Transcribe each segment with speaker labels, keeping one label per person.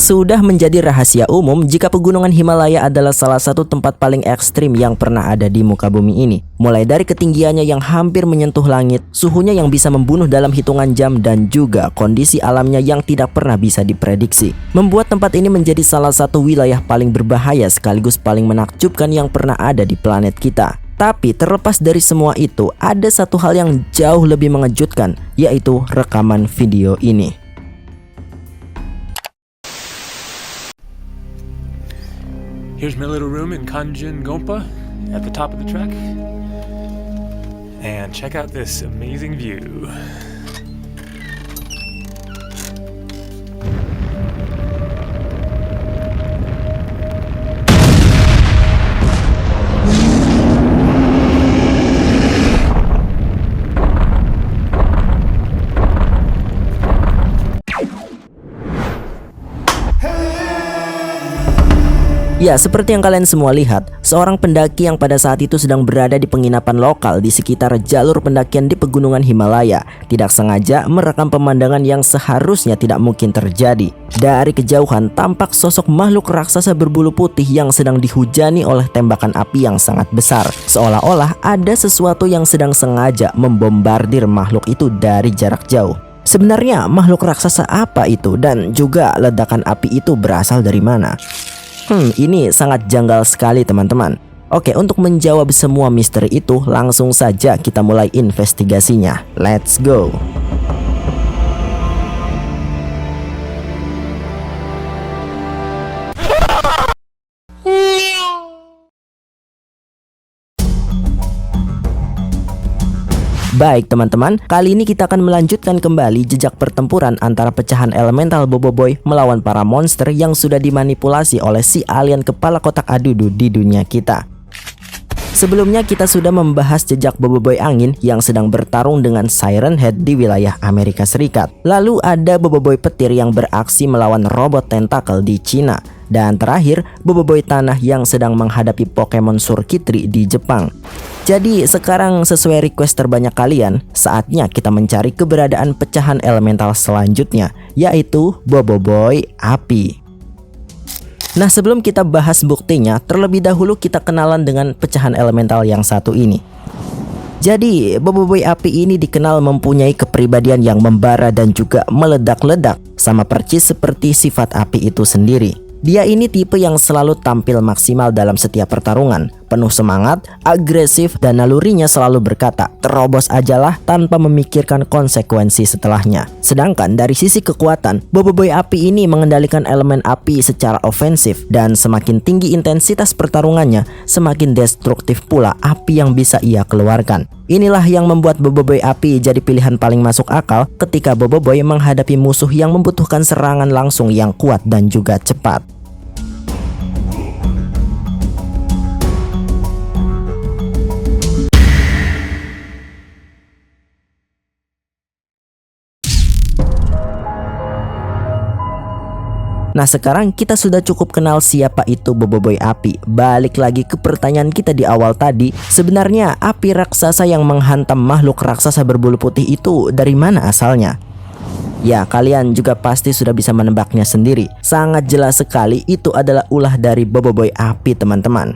Speaker 1: Sudah menjadi rahasia umum jika pegunungan Himalaya adalah salah satu tempat paling ekstrim yang pernah ada di muka bumi ini. Mulai dari ketinggiannya yang hampir menyentuh langit, suhunya yang bisa membunuh dalam hitungan jam, dan juga kondisi alamnya yang tidak pernah bisa diprediksi. Membuat tempat ini menjadi salah satu wilayah paling berbahaya sekaligus paling menakjubkan yang pernah ada di planet kita. Tapi terlepas dari semua itu, ada satu hal yang jauh lebih mengejutkan, yaitu rekaman video ini.
Speaker 2: Here's my little room in Kanchenjunga at the top of the trek. And check out this amazing view.
Speaker 1: Ya, seperti yang kalian semua lihat, seorang pendaki yang pada saat itu sedang berada di penginapan lokal di sekitar jalur pendakian di pegunungan Himalaya tidak sengaja merekam pemandangan yang seharusnya tidak mungkin terjadi. Dari kejauhan tampak sosok makhluk raksasa berbulu putih yang sedang dihujani oleh tembakan api yang sangat besar. Seolah-olah ada sesuatu yang sedang sengaja membombardir makhluk itu dari jarak jauh. Sebenarnya makhluk raksasa apa itu, dan juga ledakan api itu berasal dari mana? Ini sangat janggal sekali teman-teman. Oke, untuk menjawab semua misteri itu, langsung saja kita mulai investigasinya. Let's go. Baik teman-teman, kali ini kita akan melanjutkan kembali jejak pertempuran antara pecahan elemental Boboiboy melawan para monster yang sudah dimanipulasi oleh si alien kepala kotak adudu di dunia kita. Sebelumnya kita sudah membahas jejak Boboiboy angin yang sedang bertarung dengan Siren Head di wilayah Amerika Serikat. Lalu ada Boboiboy petir yang beraksi melawan robot tentakel di Cina. Dan terakhir, Boboiboy tanah yang sedang menghadapi Pokemon Surkitri di Jepang. Jadi sekarang sesuai request terbanyak kalian, saatnya kita mencari keberadaan pecahan elemental selanjutnya, yaitu Boboiboy api. Nah, sebelum kita bahas buktinya, terlebih dahulu kita kenalan dengan pecahan elemental yang satu ini. Jadi, Boboiboy api ini dikenal mempunyai kepribadian yang membara dan juga meledak-ledak, sama persis seperti sifat api itu sendiri. Dia ini tipe yang selalu tampil maksimal dalam setiap pertarungan, penuh semangat, agresif, dan nalurinya selalu berkata, terobos ajalah tanpa memikirkan konsekuensi setelahnya. Sedangkan dari sisi kekuatan, Boboiboy api ini mengendalikan elemen api secara ofensif, dan semakin tinggi intensitas pertarungannya, semakin destruktif pula api yang bisa ia keluarkan. Inilah yang membuat Boboiboy api jadi pilihan paling masuk akal ketika Boboiboy menghadapi musuh yang membutuhkan serangan langsung yang kuat dan juga cepat. Nah, sekarang kita sudah cukup kenal siapa itu Boboiboy api. Balik lagi ke pertanyaan kita di awal tadi, sebenarnya api raksasa yang menghantam makhluk raksasa berbulu putih itu dari mana asalnya? Ya, kalian juga pasti sudah bisa menebaknya sendiri. Sangat jelas sekali itu adalah ulah dari Boboiboy api, teman-teman.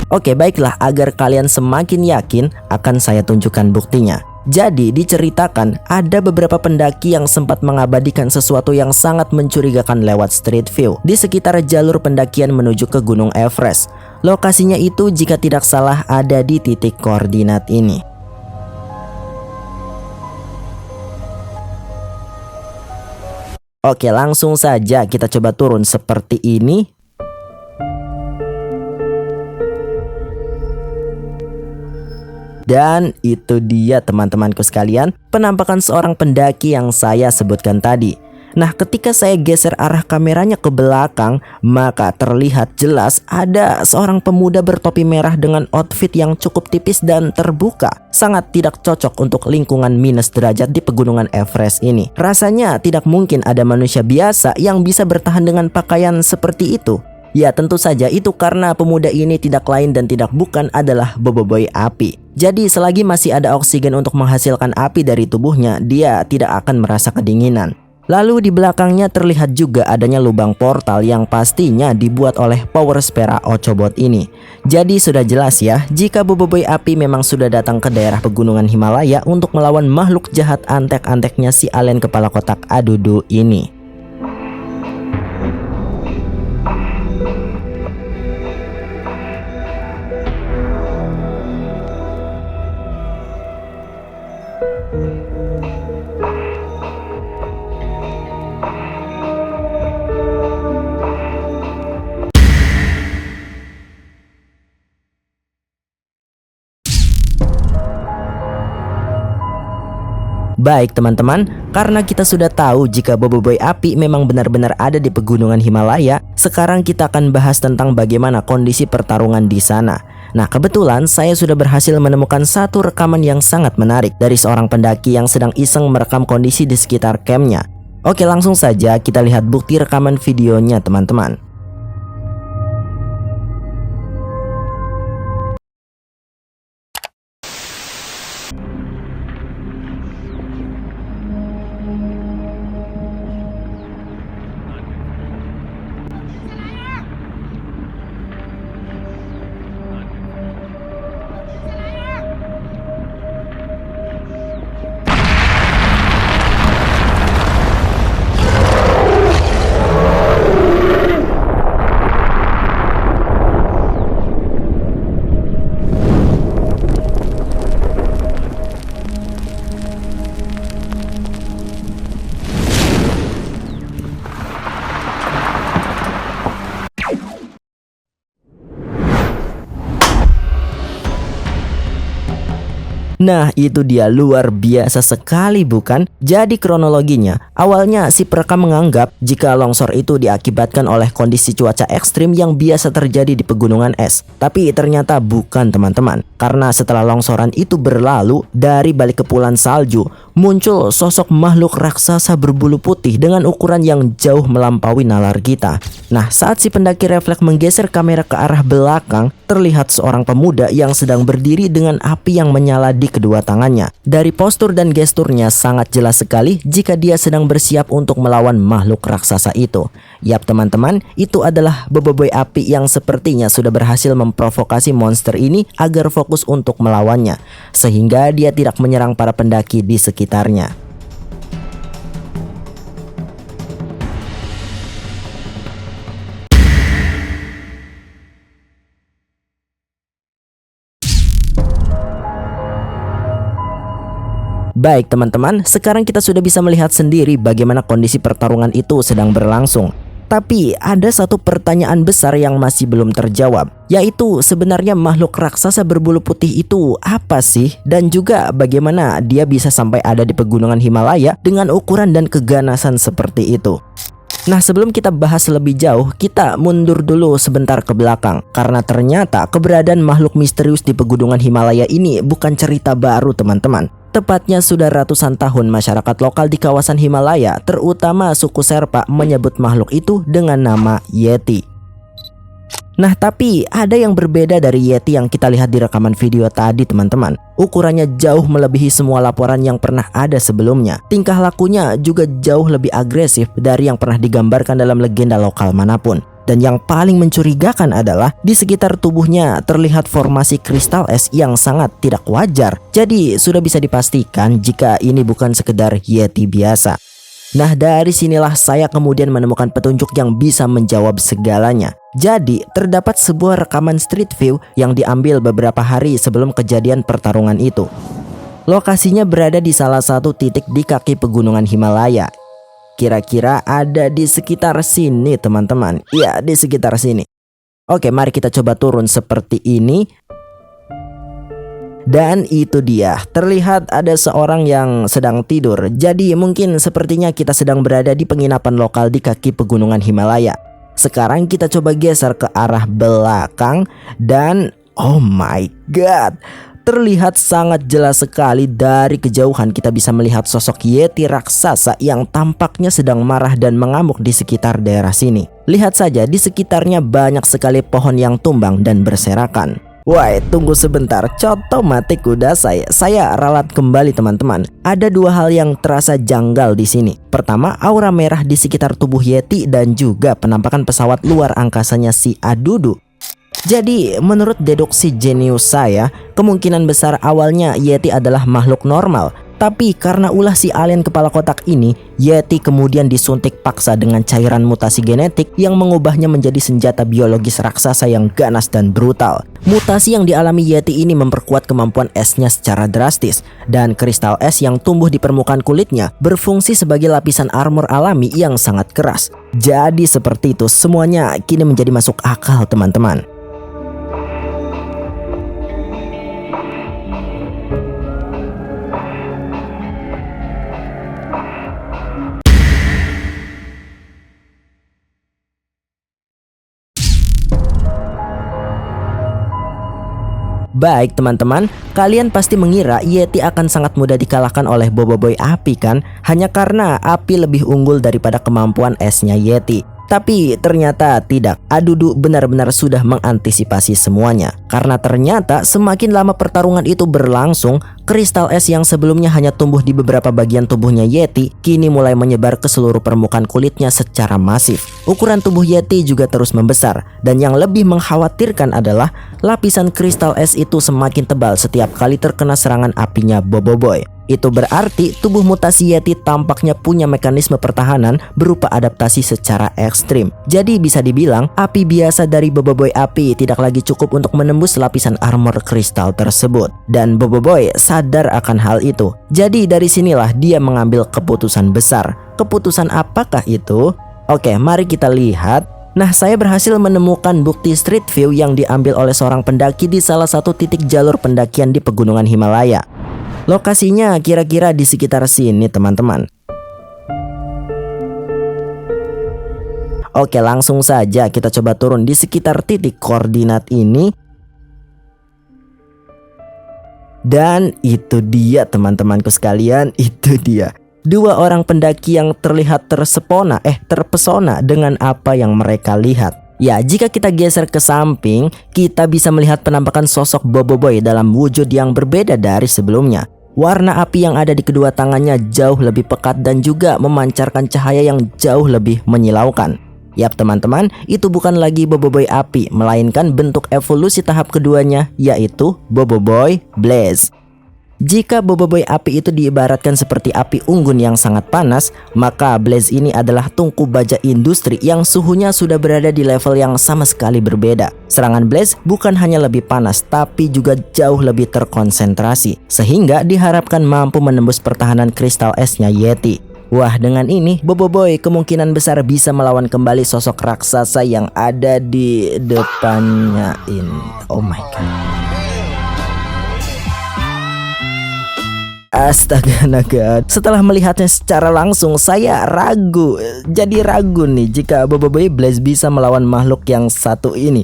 Speaker 1: Oke, baiklah, agar kalian semakin yakin akan saya tunjukkan buktinya. Jadi diceritakan ada beberapa pendaki yang sempat mengabadikan sesuatu yang sangat mencurigakan lewat Street View di sekitar jalur pendakian menuju ke Gunung Everest. Lokasinya itu jika tidak salah ada di titik koordinat ini. Oke, langsung saja kita coba turun seperti ini. Dan itu dia teman-temanku sekalian, penampakan seorang pendaki yang saya sebutkan tadi. Nah, ketika saya geser arah kameranya ke belakang, maka terlihat jelas ada seorang pemuda bertopi merah dengan outfit yang cukup tipis dan terbuka. Sangat tidak cocok untuk lingkungan minus derajat di pegunungan Everest ini. Rasanya tidak mungkin ada manusia biasa yang bisa bertahan dengan pakaian seperti itu. Ya, tentu saja itu karena pemuda ini tidak lain dan tidak bukan adalah Boboiboy api. Jadi selagi masih ada oksigen untuk menghasilkan api dari tubuhnya, dia tidak akan merasa kedinginan. Lalu di belakangnya terlihat juga adanya lubang portal yang pastinya dibuat oleh Power Spera Ochobot ini. Jadi sudah jelas ya, jika Boboiboy Api memang sudah datang ke daerah pegunungan Himalaya untuk melawan makhluk jahat antek-anteknya si alien kepala kotak Adudu ini. Baik teman-teman, karena kita sudah tahu jika Boboiboy Api memang benar-benar ada di pegunungan Himalaya, sekarang kita akan bahas tentang bagaimana kondisi pertarungan di sana. Nah, kebetulan saya sudah berhasil menemukan satu rekaman yang sangat menarik dari seorang pendaki yang sedang iseng merekam kondisi di sekitar campnya. Oke, langsung saja kita lihat bukti rekaman videonya teman-teman. Nah, itu dia, luar biasa sekali bukan? Jadi kronologinya, awalnya si perekam menganggap jika longsor itu diakibatkan oleh kondisi cuaca ekstrim yang biasa terjadi di pegunungan es. Tapi ternyata bukan teman-teman. Karena setelah longsoran itu berlalu, dari balik kepulan salju, muncul sosok makhluk raksasa berbulu putih dengan ukuran yang jauh melampaui nalar kita. Nah, saat si pendaki refleks menggeser kamera ke arah belakang, terlihat seorang pemuda yang sedang berdiri dengan api yang menyala di kedua tangannya. Dari postur dan gesturnya sangat jelas sekali jika dia sedang bersiap untuk melawan makhluk raksasa itu. Yap teman-teman, itu adalah Boboiboy Api yang sepertinya sudah berhasil memprovokasi monster ini agar fokus untuk melawannya, sehingga dia tidak menyerang para pendaki di sekitarnya. Baik teman-teman, sekarang kita sudah bisa melihat sendiri bagaimana kondisi pertarungan itu sedang berlangsung. Tapi ada satu pertanyaan besar yang masih belum terjawab, yaitu sebenarnya makhluk raksasa berbulu putih itu apa sih? Dan juga bagaimana dia bisa sampai ada di pegunungan Himalaya dengan ukuran dan keganasan seperti itu. Nah, sebelum kita bahas lebih jauh, kita mundur dulu sebentar ke belakang. Karena ternyata keberadaan makhluk misterius di pegunungan Himalaya ini bukan cerita baru teman-teman. Tepatnya sudah ratusan tahun masyarakat lokal di kawasan Himalaya, terutama suku Sherpa, menyebut makhluk itu dengan nama Yeti. Nah, tapi ada yang berbeda dari Yeti yang kita lihat di rekaman video tadi teman-teman. Ukurannya jauh melebihi semua laporan yang pernah ada sebelumnya. Tingkah lakunya juga jauh lebih agresif dari yang pernah digambarkan dalam legenda lokal manapun. Dan yang paling mencurigakan adalah di sekitar tubuhnya terlihat formasi kristal es yang sangat tidak wajar. Jadi sudah bisa dipastikan jika ini bukan sekedar Yeti biasa. Nah, dari sinilah saya kemudian menemukan petunjuk yang bisa menjawab segalanya. Jadi terdapat sebuah rekaman street view yang diambil beberapa hari sebelum kejadian pertarungan itu. Lokasinya berada di salah satu titik di kaki pegunungan Himalaya. Kira-kira ada di sekitar sini teman-teman. Iya, di sekitar sini. Oke, mari kita coba turun seperti ini. Dan itu dia, terlihat ada seorang yang sedang tidur. Jadi mungkin sepertinya kita sedang berada di penginapan lokal di kaki pegunungan Himalaya. Sekarang kita coba geser ke arah belakang. Dan oh my god, terlihat sangat jelas sekali dari kejauhan kita bisa melihat sosok Yeti raksasa yang tampaknya sedang marah dan mengamuk di sekitar daerah sini. Lihat saja, di sekitarnya banyak sekali pohon yang tumbang dan berserakan. Wah, tunggu sebentar, contoh mati kuda saya ralat kembali teman-teman. Ada dua hal yang terasa janggal di sini. Pertama, aura merah di sekitar tubuh Yeti dan juga penampakan pesawat luar angkasanya si Adudu. Jadi, menurut deduksi jenius saya, kemungkinan besar awalnya Yeti adalah makhluk normal. Tapi karena ulah si alien kepala kotak ini, Yeti kemudian disuntik paksa dengan cairan mutasi genetik yang mengubahnya menjadi senjata biologis raksasa yang ganas dan brutal. Mutasi yang dialami Yeti ini memperkuat kemampuan esnya secara drastis, dan kristal es yang tumbuh di permukaan kulitnya berfungsi sebagai lapisan armor alami yang sangat keras. Jadi seperti itu, semuanya kini menjadi masuk akal teman-teman. Baik teman-teman, kalian pasti mengira Yeti akan sangat mudah dikalahkan oleh Boboiboy Api kan? Hanya karena Api lebih unggul daripada kemampuan esnya Yeti. Tapi ternyata tidak, Adudu benar-benar sudah mengantisipasi semuanya. Karena ternyata semakin lama pertarungan itu berlangsung, kristal es yang sebelumnya hanya tumbuh di beberapa bagian tubuhnya Yeti kini mulai menyebar ke seluruh permukaan kulitnya secara masif. Ukuran tubuh Yeti juga terus membesar, dan yang lebih mengkhawatirkan adalah lapisan kristal es itu semakin tebal setiap kali terkena serangan apinya Boboiboy. Itu berarti tubuh mutasi Yeti tampaknya punya mekanisme pertahanan berupa adaptasi secara ekstrim. Jadi bisa dibilang api biasa dari Boboiboy Api tidak lagi cukup untuk menembus lapisan armor kristal tersebut. Dan Boboiboy sadar akan hal itu. Jadi dari sinilah dia mengambil keputusan besar. Keputusan apakah itu? Oke, mari kita lihat. Nah, saya berhasil menemukan bukti street view yang diambil oleh seorang pendaki di salah satu titik jalur pendakian di pegunungan Himalaya. Lokasinya kira-kira di sekitar sini teman-teman. Oke, langsung saja kita coba turun di sekitar titik koordinat ini. Dan itu dia teman-temanku sekalian, itu dia. Dua orang pendaki yang terlihat terpesona dengan apa yang mereka lihat. Ya, jika kita geser ke samping, kita bisa melihat penampakan sosok Boboiboy dalam wujud yang berbeda dari sebelumnya. Warna api yang ada di kedua tangannya jauh lebih pekat dan juga memancarkan cahaya yang jauh lebih menyilaukan. Yap teman-teman, itu bukan lagi Boboiboy Api, melainkan bentuk evolusi tahap keduanya, yaitu Boboiboy Blaze. Jika Boboiboy Api itu diibaratkan seperti api unggun yang sangat panas, maka Blaze ini adalah tungku baja industri yang suhunya sudah berada di level yang sama sekali berbeda. Serangan Blaze bukan hanya lebih panas, tapi juga jauh lebih terkonsentrasi, sehingga diharapkan mampu menembus pertahanan kristal esnya Yeti. Wah, dengan ini Boboiboy kemungkinan besar bisa melawan kembali sosok raksasa yang ada di depannya ini. Oh my god. Astaga naga. Setelah melihatnya secara langsung, saya ragu. Jadi ragu nih jika Boboiboy Blaze bisa melawan makhluk yang satu ini.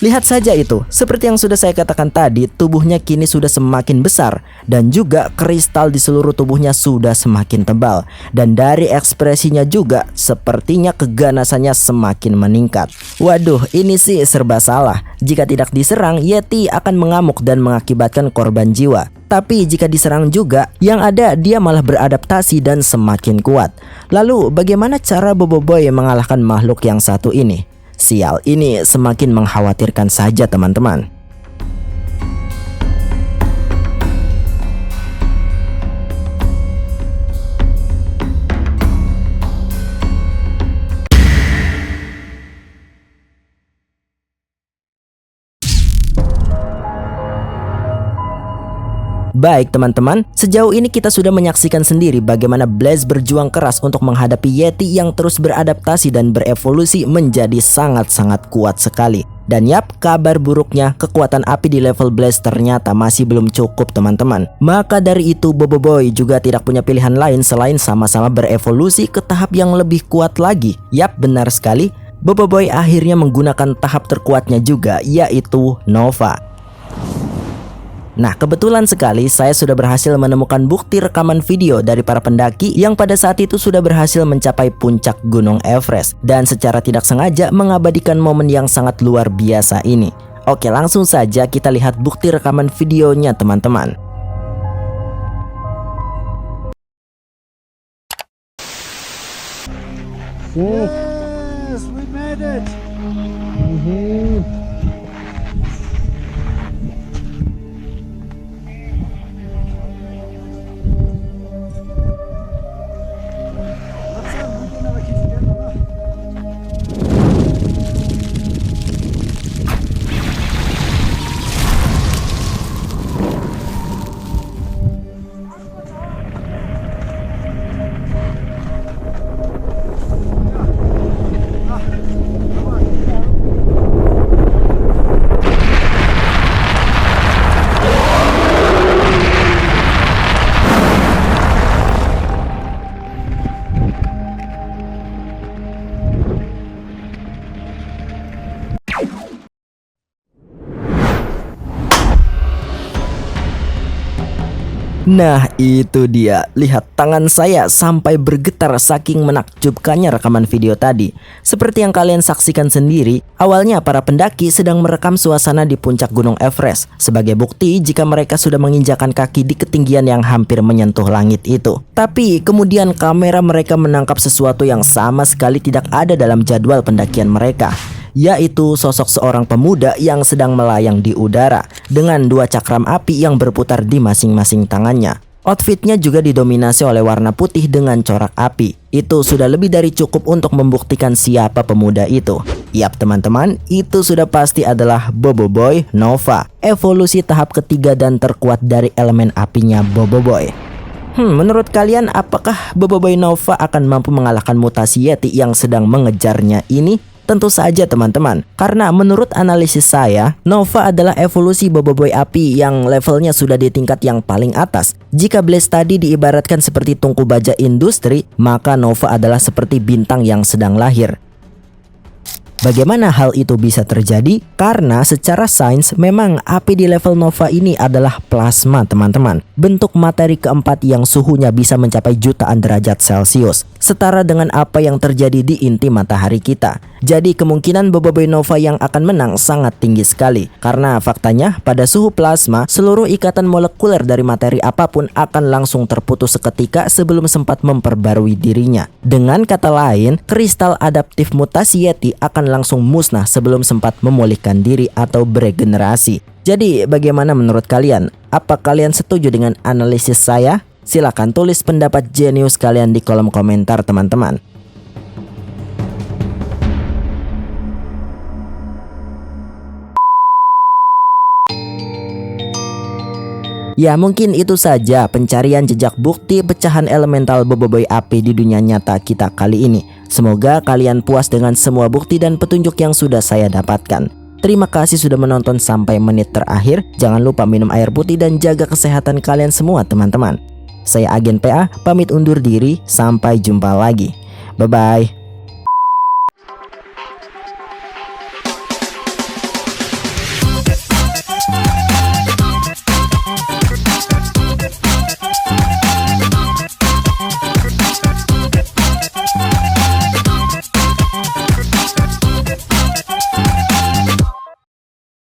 Speaker 1: Lihat saja itu. Seperti yang sudah saya katakan tadi, tubuhnya kini sudah semakin besar, dan juga kristal di seluruh tubuhnya sudah semakin tebal. Dan dari ekspresinya juga, sepertinya keganasannya semakin meningkat. Waduh, ini sih serba salah. Jika tidak diserang, Yeti akan mengamuk dan mengakibatkan korban jiwa. Tapi jika diserang juga, yang ada dia malah beradaptasi dan semakin kuat. Lalu bagaimana cara Boboiboy mengalahkan makhluk yang satu ini? Sial, ini semakin mengkhawatirkan saja teman-teman. Baik teman-teman, sejauh ini kita sudah menyaksikan sendiri bagaimana Blaze berjuang keras untuk menghadapi Yeti yang terus beradaptasi dan berevolusi menjadi sangat-sangat kuat sekali. Dan yap, kabar buruknya, kekuatan api di level Blaze ternyata masih belum cukup teman-teman. Maka dari itu Boboiboy juga tidak punya pilihan lain selain sama-sama berevolusi ke tahap yang lebih kuat lagi. Yap, benar sekali, Boboiboy akhirnya menggunakan tahap terkuatnya juga, yaitu Nova. Nah, kebetulan sekali saya sudah berhasil menemukan bukti rekaman video dari para pendaki yang pada saat itu sudah berhasil mencapai puncak Gunung Everest dan secara tidak sengaja mengabadikan momen yang sangat luar biasa ini. Oke, langsung saja kita lihat bukti rekaman videonya teman-teman.
Speaker 3: Yes, we made it.
Speaker 1: Nah itu dia, lihat tangan saya sampai bergetar saking menakjubkannya rekaman video tadi. Seperti yang kalian saksikan sendiri, awalnya para pendaki sedang merekam suasana di puncak Gunung Everest sebagai bukti jika mereka sudah menginjakan kaki di ketinggian yang hampir menyentuh langit itu. Tapi kemudian kamera mereka menangkap sesuatu yang sama sekali tidak ada dalam jadwal pendakian mereka, yaitu sosok seorang pemuda yang sedang melayang di udara dengan 2 cakram api yang berputar di masing-masing tangannya. Outfitnya juga didominasi oleh warna putih dengan corak api. Itu sudah lebih dari cukup untuk membuktikan siapa pemuda itu. Yap teman-teman, itu sudah pasti adalah Boboiboy Nova, evolusi tahap ketiga dan terkuat dari elemen apinya Boboiboy. Menurut kalian apakah Boboiboy Nova akan mampu mengalahkan mutasi Yeti yang sedang mengejarnya ini? Tentu saja teman-teman, karena menurut analisis saya, Nova adalah evolusi Boboiboy api yang levelnya sudah di tingkat yang paling atas. Jika Blaze tadi diibaratkan seperti tungku baja industri, maka Nova adalah seperti bintang yang sedang lahir. Bagaimana hal itu bisa terjadi? Karena secara sains memang api di level Nova ini adalah plasma teman-teman. Bentuk materi keempat yang suhunya bisa mencapai jutaan derajat Celcius, setara dengan apa yang terjadi di inti matahari kita. Jadi kemungkinan Boboiboy Nova yang akan menang sangat tinggi sekali. Karena faktanya pada suhu plasma, seluruh ikatan molekuler dari materi apapun akan langsung terputus seketika sebelum sempat memperbarui dirinya. Dengan kata lain, kristal adaptif mutasi Yeti akan langsung musnah sebelum sempat memulihkan diri atau beregenerasi. Jadi bagaimana menurut kalian? Apa kalian setuju dengan analisis saya? Silahkan tulis pendapat jenius kalian di kolom komentar teman-teman. Ya mungkin itu saja pencarian jejak bukti pecahan elemental Boboiboy api di dunia nyata kita kali ini. Semoga kalian puas dengan semua bukti dan petunjuk yang sudah saya dapatkan. Terima kasih sudah menonton sampai menit terakhir. Jangan lupa minum air putih dan jaga kesehatan kalian semua teman-teman. Saya Agen PA, pamit undur diri, sampai jumpa lagi. Bye-bye.